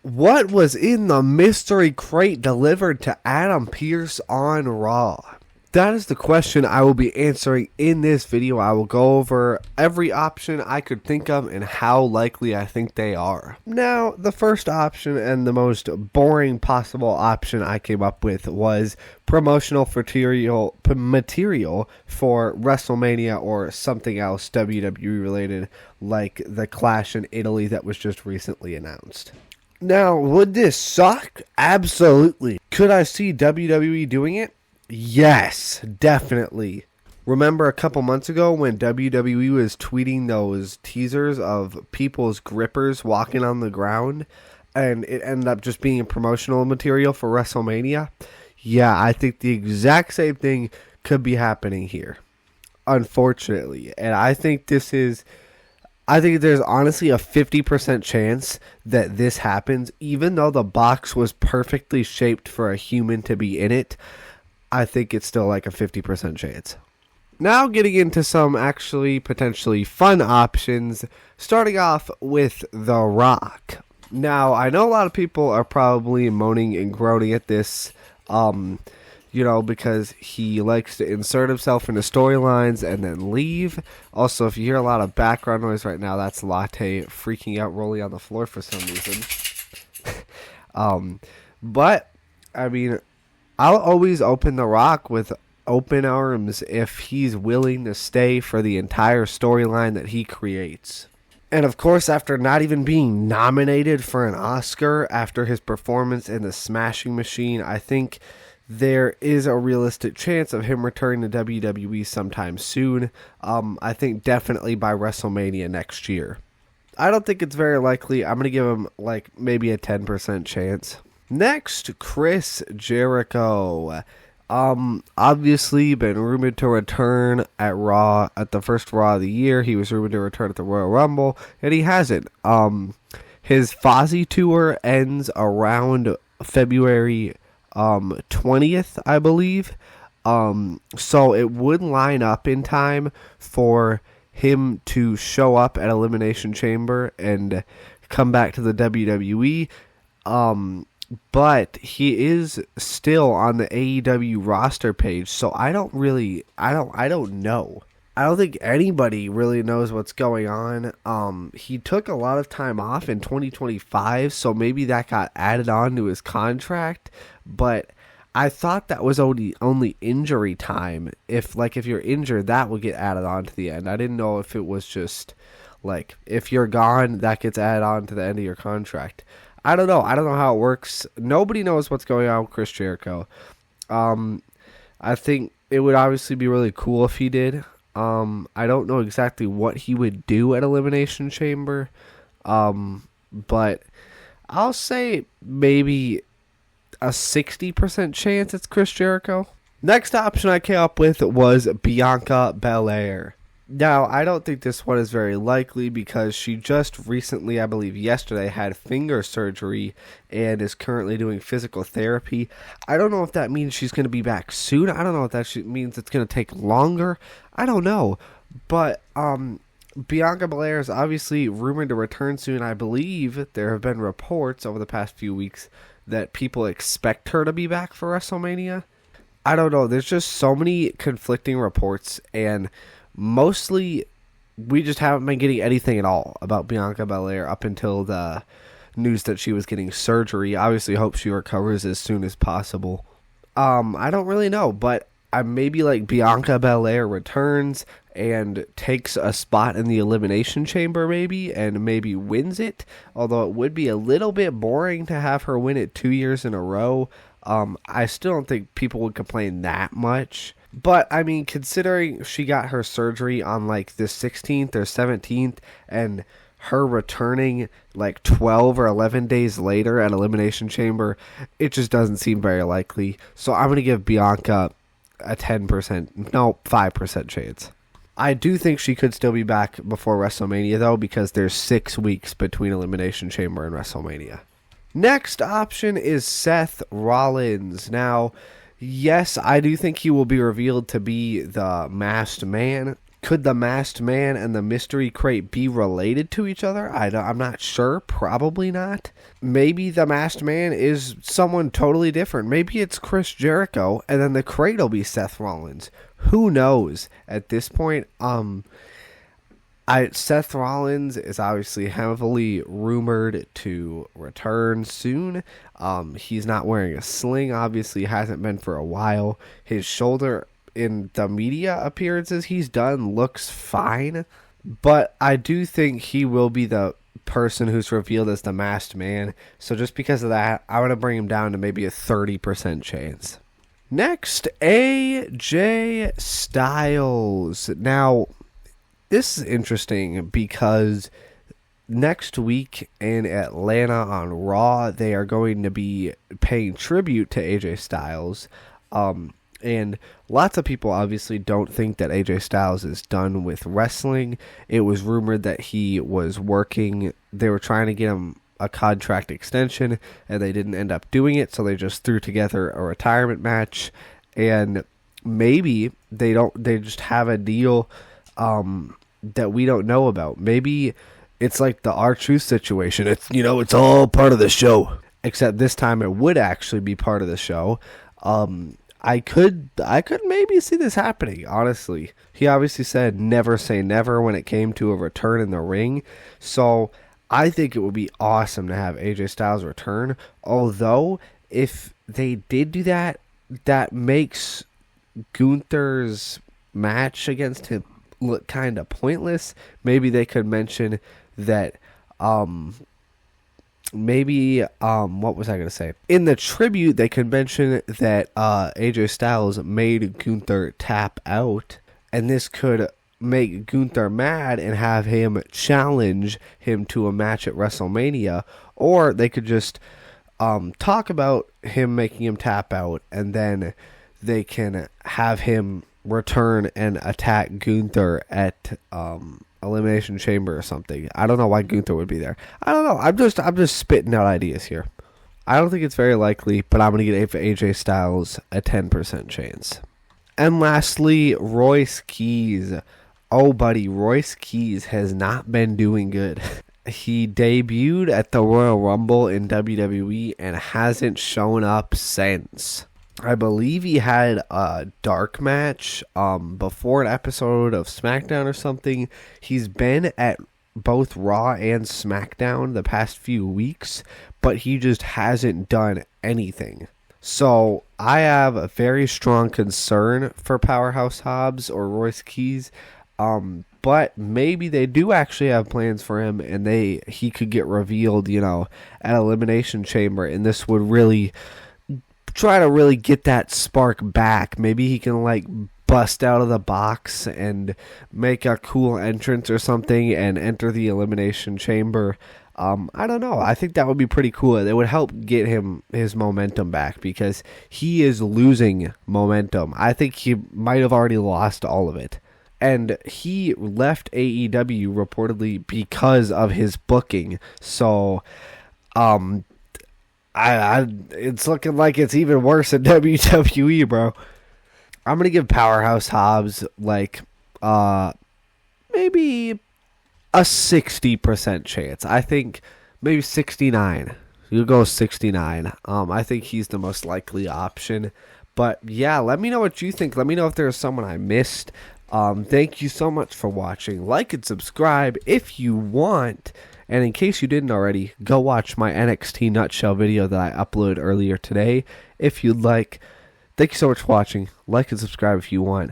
What was in the mystery crate delivered to Adam Pearce on Raw? That is the question I will be answering in this video. I will go over every option I could think of and how likely I think they are. Now, the first option and the most boring possible option I came up with was promotional material for WrestleMania or something else WWE related, like the Clash in Italy that was just recently announced. Now, would this suck? Absolutely. Could I see WWE doing it? Yes, definitely. Remember a couple months ago when WWE was tweeting those teasers of people's grippers walking on the ground and it ended up just being promotional material for WrestleMania? Yeah, I think the exact same thing could be happening here, unfortunately. And I think there's honestly a 50% chance that this happens, even though the box was perfectly shaped for a human to be in it. I think it's still like a 50% chance. Now getting into some actually potentially fun options, starting off with The Rock. Now, I know a lot of people are probably moaning and groaning at this, because he likes to insert himself into storylines and then leave. Also, if you hear a lot of background noise right now, that's Latte freaking out, rolling on the floor for some reason. But, I mean, I'll always open The Rock with open arms if he's willing to stay for the entire storyline that he creates. And of course, after not even being nominated for an Oscar after his performance in The Smashing Machine, I think there is a realistic chance of him returning to WWE sometime soon. I think definitely by WrestleMania next year. I don't think it's very likely. I'm going to give him maybe a 10% chance. Next, Chris Jericho. Obviously been rumored to return at Raw, at the first Raw of the year. He was rumored to return at the Royal Rumble, and he hasn't. His Fozzy tour ends around February 20th, I believe. So it would line up in time for him to show up at Elimination Chamber and come back to the WWE. But he is still on the AEW roster page, so I don't know. I don't think anybody really knows what's going on. He took a lot of time off in 2025, so maybe that got added on to his contract, but I thought that was only injury time. If you're injured, that would get added on to the end. I didn't know if it was just if you're gone, that gets added on to the end of your contract. I don't know how it works. Nobody knows what's going on with Chris Jericho. I think it would obviously be really cool if he did. I don't know exactly what he would do at Elimination Chamber. But I'll say maybe a 60% chance it's Chris Jericho. Next option I came up with was Bianca Belair. Now, I don't think this one is very likely because she just recently, I believe yesterday, had finger surgery and is currently doing physical therapy. I don't know if that means she's going to be back soon. I don't know if that means it's going to take longer. I don't know. But Bianca Belair is obviously rumored to return soon. I believe there have been reports over the past few weeks that people expect her to be back for WrestleMania. I don't know. There's just so many conflicting reports, and mostly, we just haven't been getting anything at all about Bianca Belair up until the news that she was getting surgery. Obviously, hope she recovers as soon as possible. I don't really know, but I maybe Bianca Belair returns and takes a spot in the Elimination Chamber and maybe wins it. Although it would be a little bit boring to have her win it 2 years in a row. I still don't think people would complain that much. But, I mean, considering she got her surgery on, the 16th or 17th, and her returning, 12 or 11 days later at Elimination Chamber, it just doesn't seem very likely. So I'm going to give Bianca a 5% chance. I do think she could still be back before WrestleMania, though, because there's 6 weeks between Elimination Chamber and WrestleMania. Next option is Seth Rollins. Now, yes, I do think he will be revealed to be the masked man. Could the Masked Man and the Mystery Crate be related to each other? I'm not sure. Probably not. Maybe the Masked Man is someone totally different. Maybe it's Chris Jericho, and then the Crate will be Seth Rollins. Who knows? At this point, Seth Rollins is obviously heavily rumored to return soon. He's not wearing a sling. Obviously, hasn't been for a while. His shoulder in the media appearances he's done looks fine, but I do think he will be the person who's revealed as the Masked Man. So just because of that, I want to bring him down to maybe a 30% chance. Next, AJ Styles. Now, this is interesting because next week in Atlanta on Raw, they are going to be paying tribute to AJ Styles. And lots of people obviously don't think that AJ Styles is done with wrestling. It was rumored that he was working. They were trying to get him a contract extension, and they didn't end up doing it, so they just threw together a retirement match. And maybe they just have a deal that we don't know about. Maybe it's like the R-Truth situation. It's all part of the show. Except this time it would actually be part of the show. I could maybe see this happening, honestly. He obviously said never say never when it came to a return in the ring. So I think it would be awesome to have AJ Styles return. Although, if they did do that, that makes Gunther's match against him look kind of pointless. Maybe they could mention that what was I going to say? In the tribute, they could mention that AJ Styles made Gunther tap out, and this could make Gunther mad and have him challenge him to a match at WrestleMania. Or they could just talk about him making him tap out, and then they can have him return and attack Gunther at Elimination Chamber or something. I don't know why Gunther would be there. I don't know. I'm just spitting out ideas here. I don't think it's very likely, but I'm going to give AJ Styles a 10% chance. And lastly, Royce Keys. Oh, buddy, Royce Keys has not been doing good. He debuted at the Royal Rumble in WWE and hasn't shown up since. I believe he had a dark match before an episode of SmackDown or something. He's been at both Raw and SmackDown the past few weeks, but he just hasn't done anything. So I have a very strong concern for Powerhouse Hobbs or Royce Keys, but maybe they do actually have plans for him, and he could get revealed, at Elimination Chamber, and this would really try to really get that spark back. Maybe he can bust out of the box and make a cool entrance or something and enter the Elimination Chamber. I don't know. I think that would be pretty cool. It would help get him his momentum back because he is losing momentum. I think he might have already lost all of it. And he left AEW reportedly because of his booking. So, it's looking like it's even worse in WWE, bro. I'm gonna give Powerhouse Hobbs maybe a 60% chance. I think maybe 69. You'll go 69. I think he's the most likely option. But yeah, let me know what you think. Let me know if there's someone I missed. Thank you so much for watching. Like and subscribe if you want. And in case you didn't already, go watch my NXT Nutshell video that I uploaded earlier today if you'd like. Thank you so much for watching. Like and subscribe if you want.